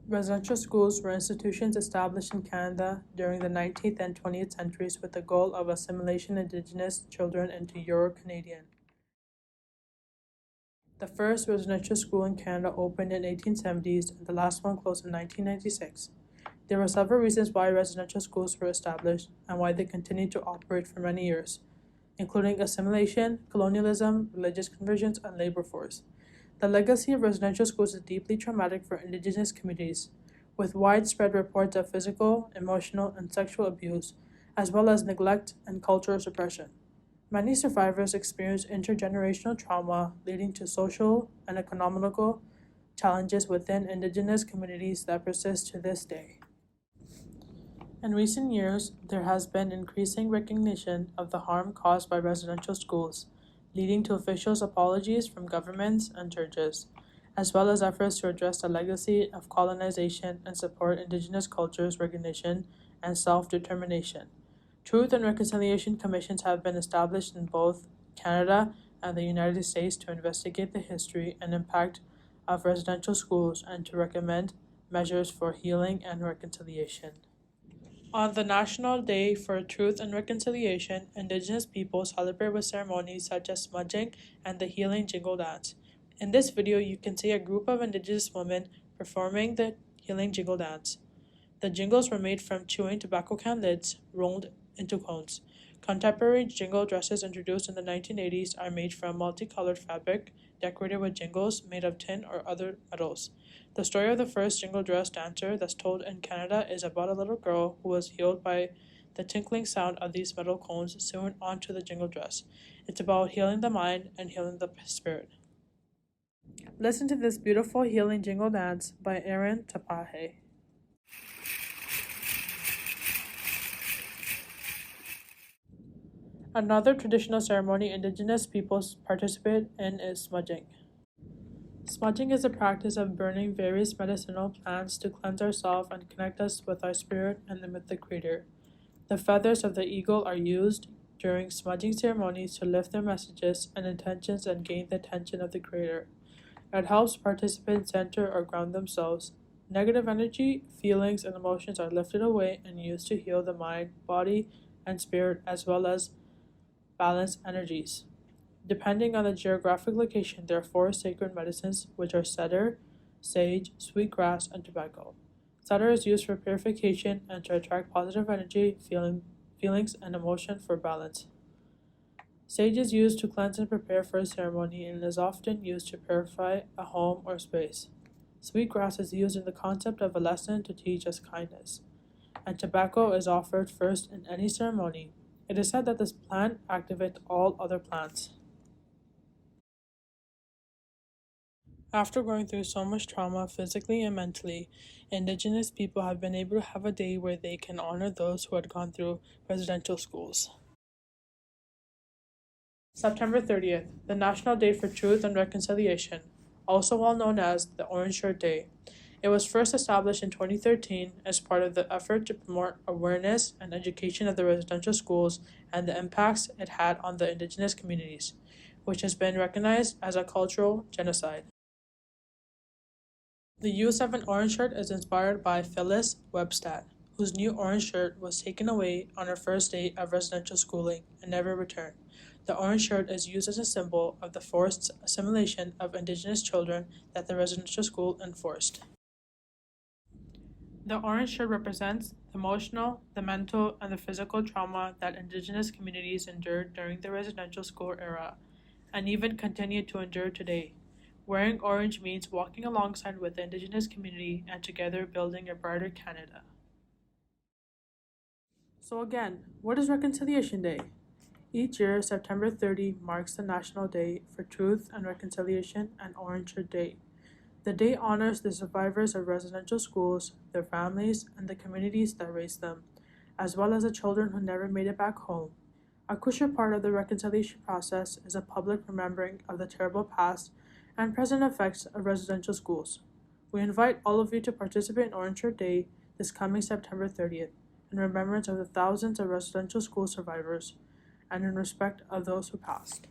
Residential schools were institutions established in Canada during the 19th and 20th centuries with the goal of assimilation of Indigenous children into Euro-Canadian. The first residential school in Canada opened in the 1870s and the last one closed in 1996. There were several reasons why residential schools were established and why they continued to operate for many years, including assimilation, colonialism, religious conversions, and labor force. The legacy of residential schools is deeply traumatic for Indigenous communities, with widespread reports of physical, emotional, and sexual abuse, as well as neglect and cultural suppression. Many survivors experience intergenerational trauma, leading to social and economical challenges within Indigenous communities that persist to this day. In recent years, there has been increasing recognition of the harm caused by residential schools, leading to official apologies from governments and churches, as well as efforts to address the legacy of colonization and support Indigenous cultures' recognition and self-determination. Truth and Reconciliation Commissions have been established in both Canada and the United States to investigate the history and impact of residential schools and to recommend measures for healing and reconciliation. On the National Day for Truth and Reconciliation, Indigenous people celebrate with ceremonies such as smudging and the Healing Jingle Dance. In this video, you can see a group of Indigenous women performing the Healing Jingle Dance. The jingles were made from chewing tobacco can lids rolled into cones. Contemporary jingle dresses introduced in the 1980s are made from multicolored fabric decorated with jingles made of tin or other metals. The story of the first jingle dress dancer that's told in Canada is about a little girl who was healed by the tinkling sound of these metal cones sewn onto the jingle dress. It's about healing the mind and healing the spirit. Listen to this beautiful healing jingle dance by Aaron Tapahe. Another traditional ceremony Indigenous peoples participate in is smudging. Smudging is the practice of burning various medicinal plants to cleanse ourselves and connect us with our spirit and with the Creator. The feathers of the eagle are used during smudging ceremonies to lift their messages and intentions and gain the attention of the Creator. It helps participants center or ground themselves. Negative energy, feelings, and emotions are lifted away and used to heal the mind, body, and spirit, as well as balance energies. Depending on the geographic location, there are 4 sacred medicines, which are cedar, sage, sweetgrass, and tobacco. Cedar is used for purification and to attract positive energy, feelings, and emotion for balance. Sage is used to cleanse and prepare for a ceremony and is often used to purify a home or space. Sweetgrass is used in the concept of a lesson to teach us kindness. And tobacco is offered first in any ceremony. It is said that this plant activates all other plants. After going through so much trauma physically and mentally, Indigenous people have been able to have a day where they can honor those who had gone through residential schools. September 30th, the National Day for Truth and Reconciliation, also well known as the Orange Shirt Day. It was first established in 2013 as part of the effort to promote awareness and education of the residential schools and the impacts it had on the Indigenous communities, which has been recognized as a cultural genocide. The use of an orange shirt is inspired by Phyllis Webstad, whose new orange shirt was taken away on her first day of residential schooling and never returned. The orange shirt is used as a symbol of the forced assimilation of Indigenous children that the residential school enforced. The orange shirt represents the emotional, the mental, and the physical trauma that Indigenous communities endured during the residential school era, and even continue to endure today. Wearing orange means walking alongside with the Indigenous community and together building a brighter Canada. So again, what is Reconciliation Day? Each year, September 30 marks the National Day for Truth and Reconciliation and Orange Shirt Day. The day honors the survivors of residential schools, their families, and the communities that raised them, as well as the children who never made it back home. A crucial part of the reconciliation process is a public remembering of the terrible past and present effects of residential schools. We invite all of you to participate in Orange Shirt Day this coming September 30th, in remembrance of the thousands of residential school survivors, and in respect of those who passed.